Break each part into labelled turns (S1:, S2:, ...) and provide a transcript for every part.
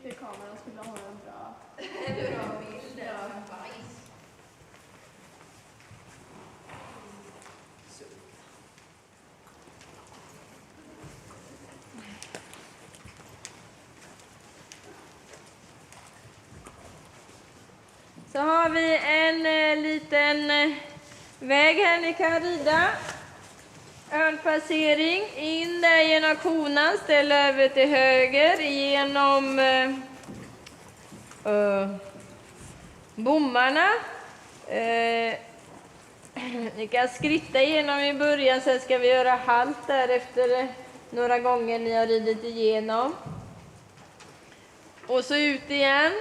S1: tyckte kameran skulle ha en bra
S2: bild.
S3: Så har vi en liten väg här ni kan rida. Örnpassering, in där genom konan, ställ över till höger, genom bommarna. Ni kan skritta igenom i början, sen ska vi göra halt där efter några gånger ni har ridit igenom. Och så ut igen.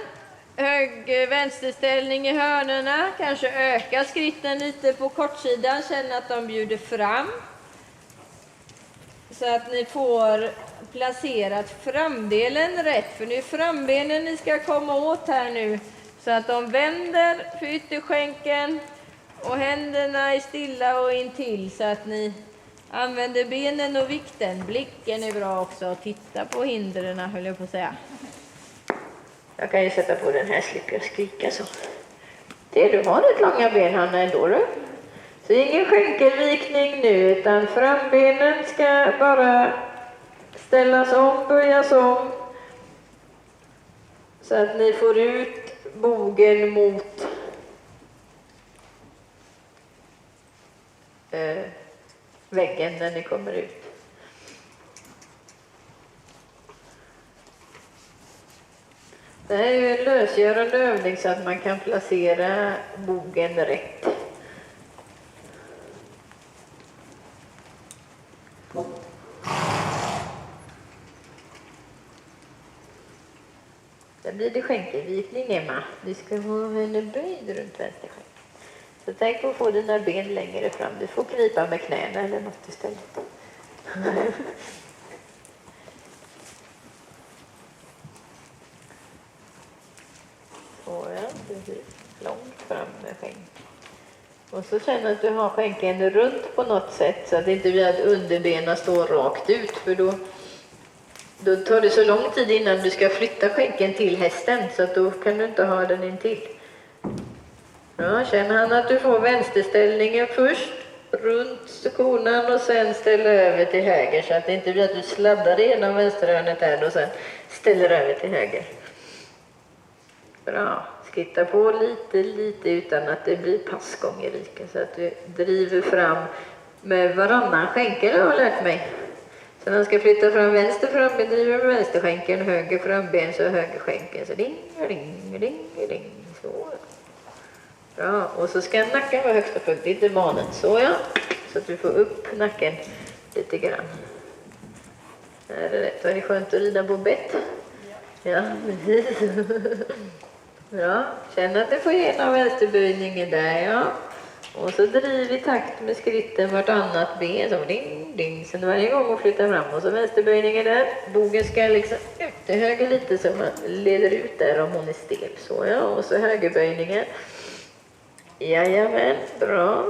S3: Vänsterställning i hörnerna, kanske öka skritten lite på kortsidan, känna att de bjuder fram. Så att ni får placerat framdelen rätt, för det är frambenen ni ska komma åt här nu. Så att de vänder för ytterskänken och händerna är stilla och intill, så att ni använder benen och vikten. Blicken är bra också, titta på hindren höll jag på att säga.
S2: Jag kan ju sätta på den här, slipper jag skrika så. Det, du har ett långa ben, Hanna, ändå du. Så ingen skänkelvikning nu, utan frambenen ska bara ställas om, böjas om. Så att ni får ut bogen mot väggen när ni kommer ut. Det här är ju en lösgörande övning så att man kan placera bogen rätt. Där blir det skänkelvikning, Emma. Du ska ha henne böjd runt vänster skänkel. Så tänk på att få dina ben längre fram. Du får knipa med knäna eller något istället. Så ja, precis. Långt fram med skänkeln. Och så känner att du har skänkeln runt på något sätt så att det inte blir att underbenen står rakt ut, för då tar det så lång tid innan du ska flytta skänkeln till hästen, så att då kan du inte ha den intill. Ja, känner han att du får vänsterställningen först runt konan och sen ställer över till höger, så att det inte blir att du sladdar igenom vänsterhörnet här och sen ställer över till höger. Bra. Skritta på lite utan att det blir passgång i riken, så att du driver fram med varannan skänkel, har jag lärt mig. Så när man ska flytta fram vänster framben driver med vänster skänkeln, höger framben så höger skänkeln. Så ding, ding, ding, ding. Så. Bra. Och så ska nacken vara högsta punkt, inte manen. Så ja. Så att du får upp nacken lite grann. Är det rätt? Var det skönt att rida på bett? Ja, precis. Bra. Känn att du får igenom vänsterböjningen där, ja. Och så driv i takt med skritten vartannat ben. Så ding, ding. Sen varje gång och flytta fram. Och så vänsterböjningen där. Bogen ska liksom ut till höger lite så man leder ut där om hon är stel. Så ja. Och så högerböjningen. Jajamän, bra.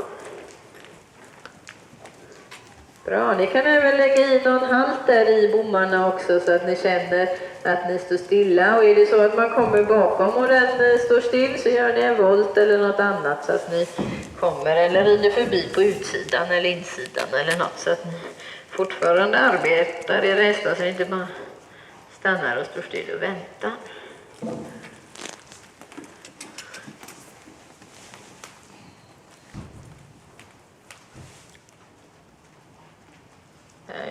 S2: Bra, ni kan även lägga i någon halt där i bommarna också så att ni känner att ni står stilla. Och är det så att man kommer bakom och den står still så gör ni en volt eller något annat så att ni kommer eller rider förbi på utsidan eller insidan eller något, så att ni fortfarande arbetar i hästar så ni inte bara stannar och står still och väntar.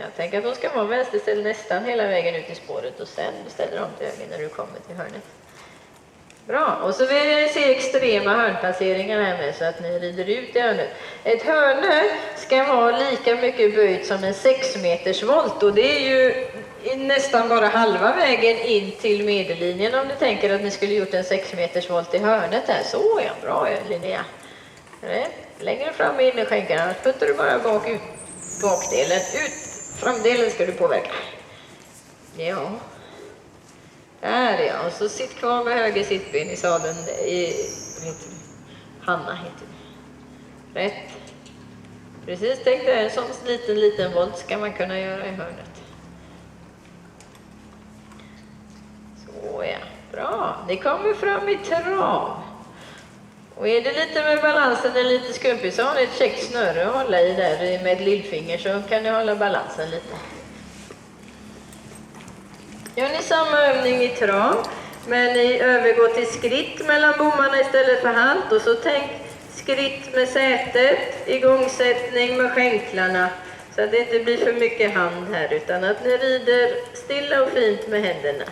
S2: Jag tänker att de ska vara vänsterställd nästan hela vägen ut i spåret och sen ställer de till höger när du kommer till hörnet. Bra, och så vill jag se extrema hörnplaceringar här med så att ni rider ut i hörnet. Ett hörne ska vara lika mycket böjt som en 6 meters volt, och det är ju nästan bara halva vägen in till medellinjen om ni tänker att ni skulle gjort en 6 meters volt i hörnet här. Så ja, bra Linnea. Längre fram i innerskänken, annars puttar du bara bakdelen ut. Framdelen ska du påverka. Ja. Där ja. Och så sitt kvar med höger sittben i sadeln. Hanna heter det. Rätt. Precis, tänk dig en sån liten volt ska man kunna göra i hörnet. Så ja. ni kommer fram i trav. Och är det lite med balansen är lite skumpig så har ni ett käckt snöre att hålla i där med ett lillfinger så kan ni hålla balansen lite. Gör ni samma övning i trav, men ni övergår till skritt mellan bommarna istället för halt och så tänk skritt med sätet, igångsättning med skänklarna så att det inte blir för mycket hand här utan att ni rider stilla och fint med händerna.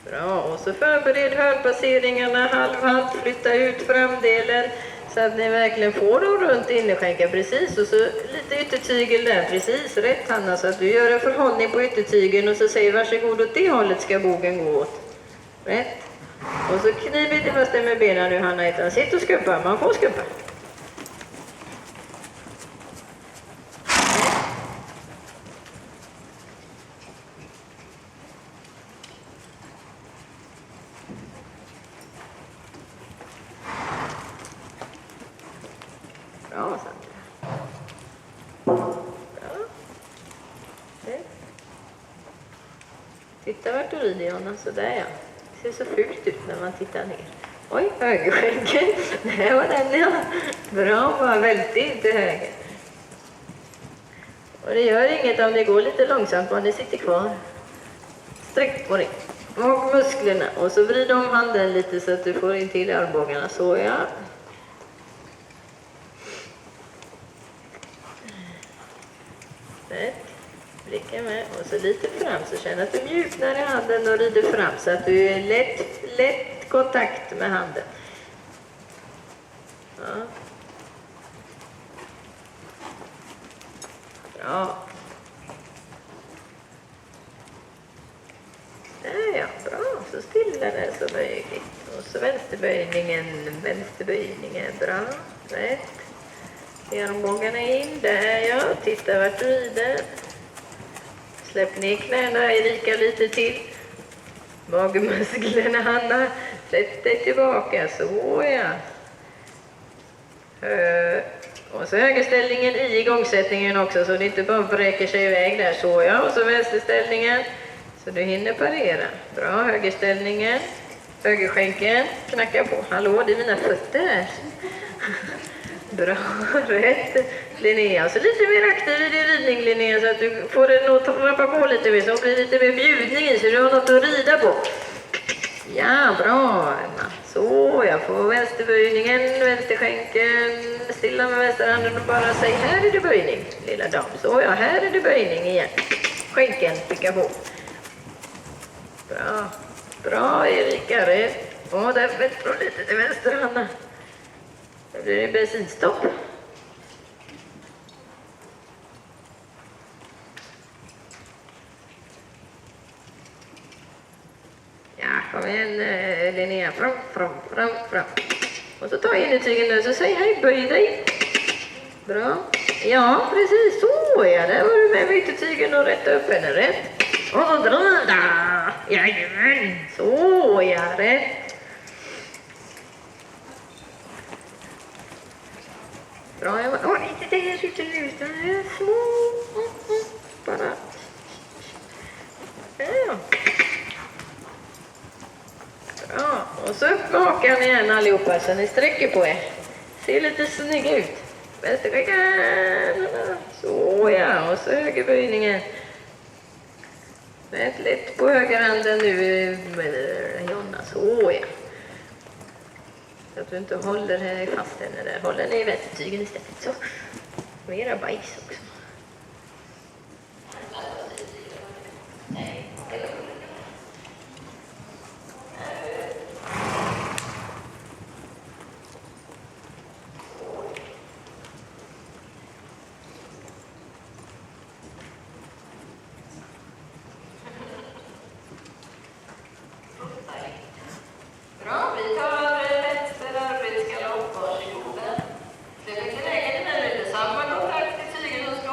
S2: Bra, och så förbered hörnpasseringarna, halvhalt, flytta ut framdelen så att ni verkligen får dem runt innerskänkan precis och så lite yttertygel där, precis rätt Hanna så att du gör en förhållning på yttertygen och så säger varsågod åt det hållet ska bogen gå åt. Rätt. Och så kniv inte fast det med benen nu Hanna utan sitt och skuppa, man får skuppa. Bra, Sandra. Bra. Titta vart du rider, Jonna. Sådär ja. Det ser så fult ut när man tittar ner. Oj, högerskänken. Det var den ja. Bra, bara väldigt inte höger. Och det gör inget om det går lite långsamt, bara ni sitter kvar. Sträck på dig. Och musklerna. Och så vrid om handen lite så att du får in till armbågarna. Så ja. Rätt. Blicka med och så lite fram så känner att du mjuknar i handen och rider fram så att du är lätt kontakt med handen. Ja. Bra. Där ja, bra. Så stilla där så möjligt. Och så vänsterböjningen, bra. Rätt. Armbågarna in, där ja. Titta vart du rider. Släpp ner knäna, Erika lite till. Magmusklerna, Hanna. Sätt dig tillbaka, så ja. Och så högerställningen i igångsättningen också så det inte bara bräcker sig iväg där, så ja. Och så vänsterställningen, så du hinner parera. Bra, högerställningen. Högerskänken, knacka på. Hallå, det är mina fötter här. Bra, rätt. Linnea, så lite mer aktiv i din ridning Linnea så att du får den att trappa på lite mer så det blir lite mer bjudning i så du har något att rida på. Ja, bra Emma. Så, jag får vänsterböjningen, vänsterskänken, stilla med vänsterhanden och bara säg här är det böjning lilla dam. Så ja, här är det böjning igen. Skänken, picka på. Bra, bra Erika, rätt. Och där vänster och lite till vänster Hanna. Då blir det bensinstopp. Ja, kom igen Linnea. Fram. Och så ta innertygen där så säg hej, böj dig. Bra. Ja, precis. Så ja, där var du med yttertygen och rätta upp henne rätt. Och dra. Jajamän. Så ja, rätt. Bra, jag var inte där ute nu utan små. Bara. Ja. Bra, och så upp med hakan igen allihopa så ni sträcker på er. Ser lite snygga ut. Vänsterskänken. Så ja, och så högerböjningen. Vänta lite på högerhanden nu med Jonna. Så ja. Så att du inte håller här fast henne där. Håller ni i vänstertygen istället. Så. Mera bajs också. Nej. Bra, vi tar vänster arbetsgalopp, varsågoda. Släpp inte lägga den här lite, samma kontakt i tygen och slå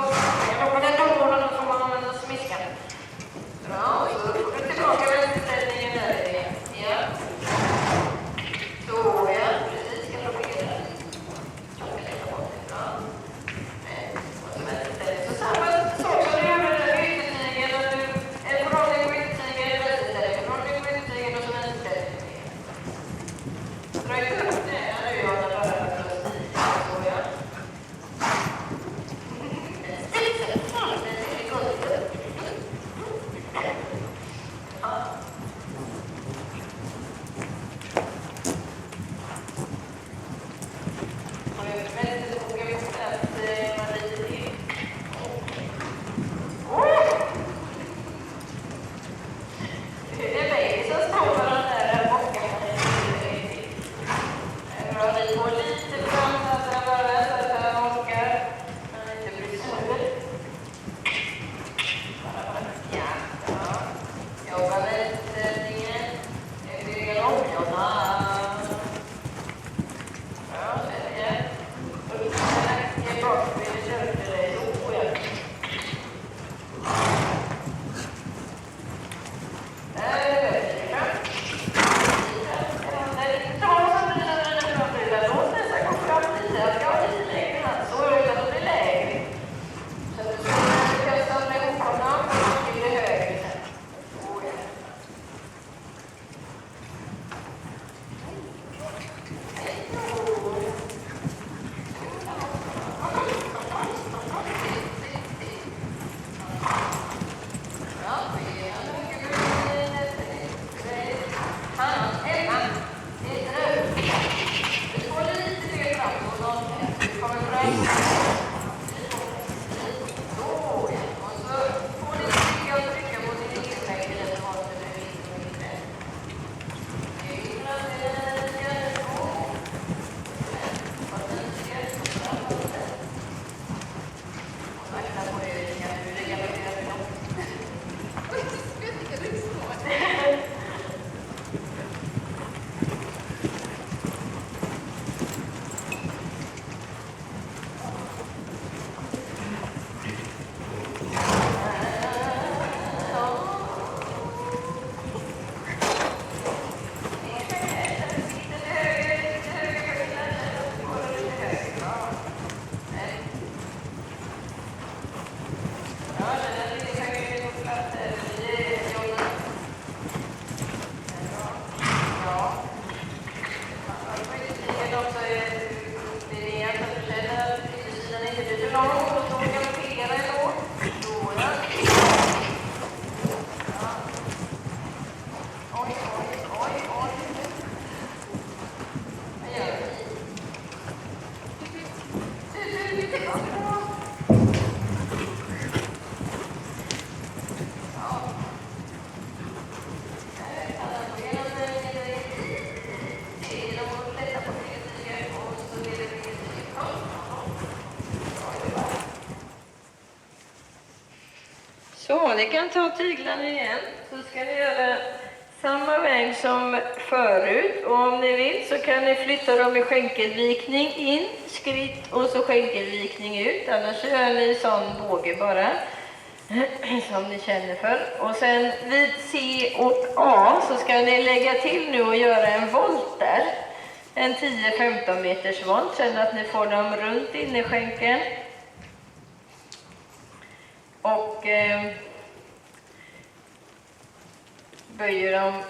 S3: ni kan ta tyglarna igen. Så ska ni göra samma väg som förut. Och om ni vill så kan ni flytta dem i skänkelvikning in, skritt och så skänkelvikning ut. Annars så gör ni sån båge bara. Som ni känner för. Och sen vid C och A så ska ni lägga till nu och göra en volt där. En 10-15 meters volt. Sen att ni får dem runt innerskänkeln. Och böjer dem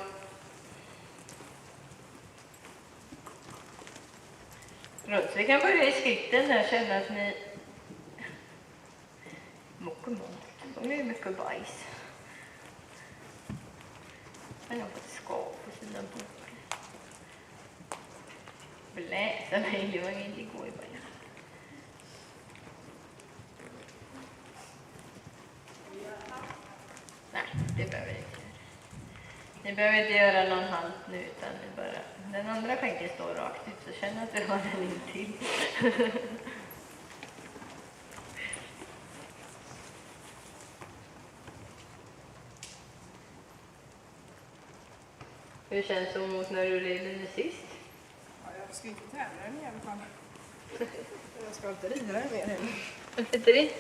S3: runt. Så vi kan börja i skritten här. Känna att ni det är mycket bajs. Han har fått skap på sina bokar. Bläsa mig, det var inte igår i början. Nej, det behöver ni inte. Ni behöver inte göra någon halt nu, utan ni bara... Den andra skänken står rakt ut, så känn att du har den intill. Hur känns det mot när du red den sist?
S1: Ja, jag ska inte tävla den i alla fall. Jag ska inte rida den mer heller.
S3: Varför inte det?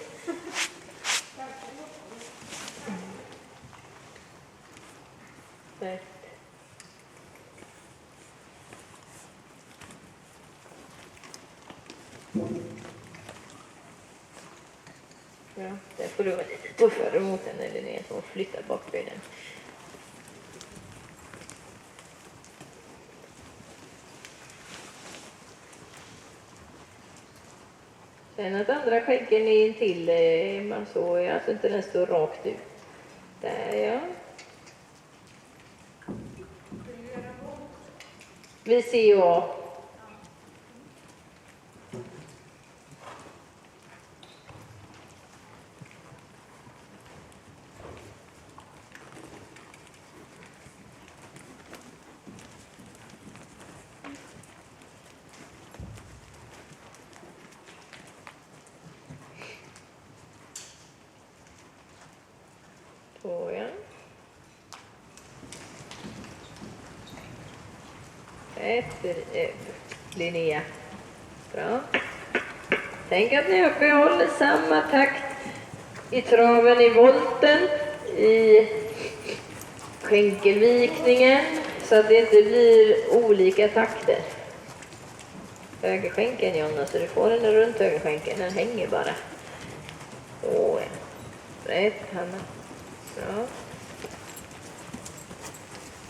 S3: Nej. Ja, där får du vara lite tuffare mot den eller ner så flytta bakbenen. Sen att andra skänkeln är till man så, alltså inte den står rakt ut. Där ja. Vi ser ju. Så ja. Efter Linnea. Bra. Tänk att ni uppehåller samma takt i traven i volten, i skänkelvikningen, så att det inte blir olika takter. Högerskänkeln Jonna, så du får den runt högerskänkeln, den hänger bara. Så ja. Rätt Hanna. Bra.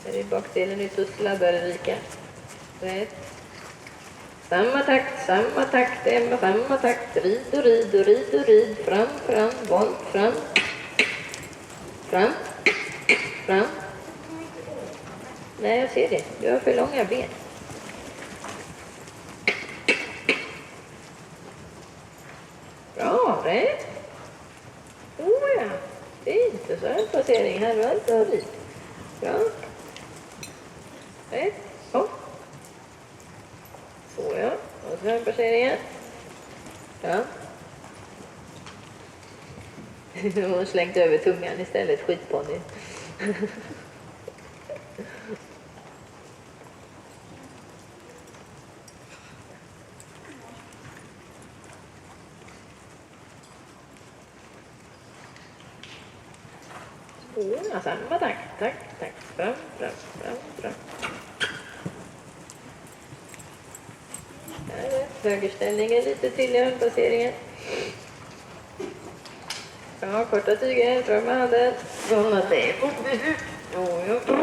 S3: Där är bakdelen ut och sladdar Erika. Rätt. Samma takt, Emma, samma takt. Rid och rid och rid och rid. Fram, fram, volt, fram. Fram, fram. Nej, jag ser det. Du har för långa ben. Bra, rätt. Ja, fint. Och så en placering här, varmt och rid. Bra. Rätt. Så. Så ja. Och så en placering. Ja. Hon har slängt över tungan istället, skitponny. Ja, samma takt, tack. Fram. Där är högerställningen lite till i hörnplaceringen. Ja, korta tyger, fram med handen. Såna det är bort vid huvudet.
S1: Nästa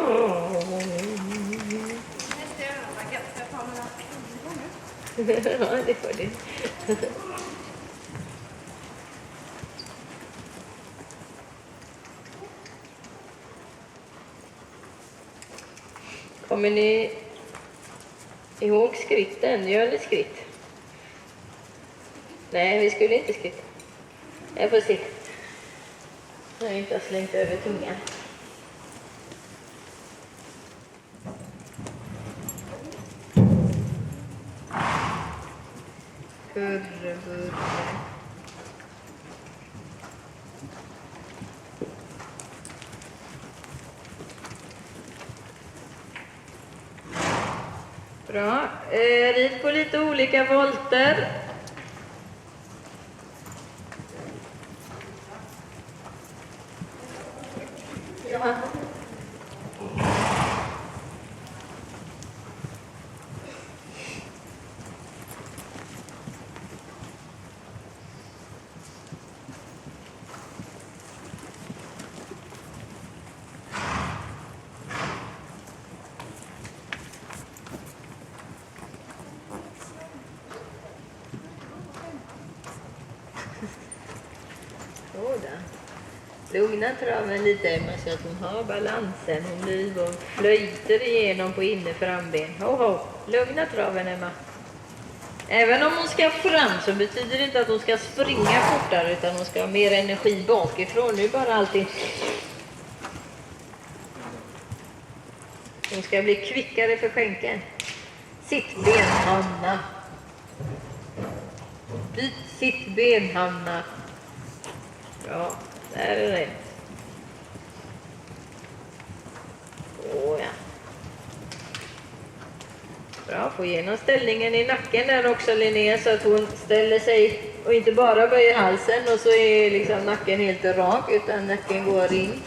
S1: ögonblick, jag tar mina
S3: Ja, det får du. Kommer ni ihåg skritten? Gör ni skritt? Nej, vi skulle inte skritta. Jag får se. Jag inte har slängt över tungan. Kurvor.
S2: Bra. Rid på lite olika volter. Ja. Lugna traven lite Emma så att hon har balansen. Hon blir och flöjter igenom på inne framben. Lugna traven Emma. Även om hon ska fram så betyder det inte att hon ska springa fortare utan hon ska ha mer energi bakifrån. Nu bara alltid. Hon ska bli kvickare för skänken. Sittben Hanna. Byt sittben Hanna. Bra. Där är det rätt. Ja. Bra, få igenom ställningen i nacken där också Linnea så att hon ställer sig och inte bara böjer halsen och så är liksom nacken helt rak utan nacken går in.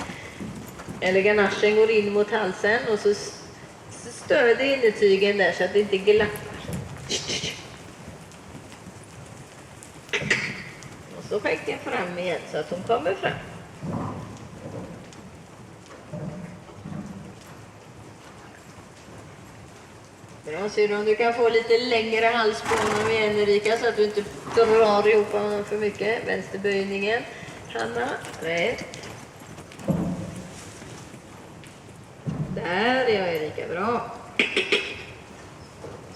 S2: Eller ganachen går in mot halsen och så stöder innertygen där så att det inte glappar. Så skänker fram igen så att hon kommer fram. Bra, ser du om du kan få lite längre hals på honom igen Erika så att du inte drar ihop honom för mycket. Vänsterböjningen. Hanna, rätt. Där är jag Erika, bra.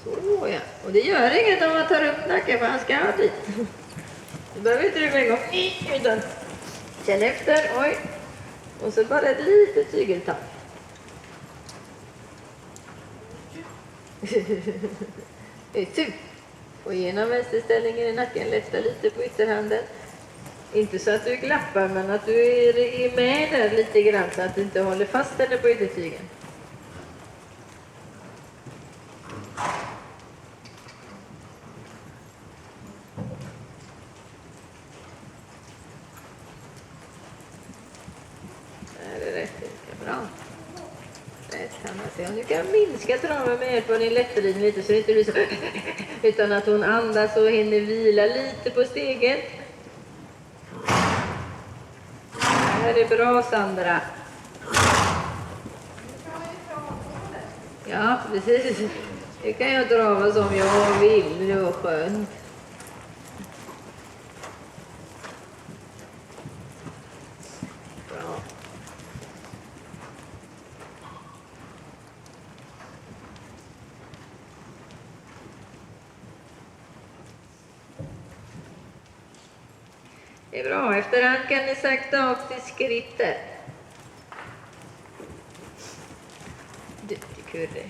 S2: Så ja, och det gör inget om man tar upp nacken för han ska ha dit. Du behöver inte du med en gång, utan känn efter, oj. Och så bara ett litet tygeltapp. Det är tur. Få igenom vänsterställningen i nacken, lätta lite på ytterhanden. Inte så att du glappar, men att du är med där lite grann så att du inte håller fast henne på yttertygen. Du kan minska traven med hjälp av din lätteridning lite så det inte blir så utan att hon andas och hinner vila lite på stegen. Det här är bra Sandra. Ja, precis. Det kan jag drava som jag vill. Det var skönt. Det är bra. Efterhand kan ni sakta av till skrittet. Duktig kurre.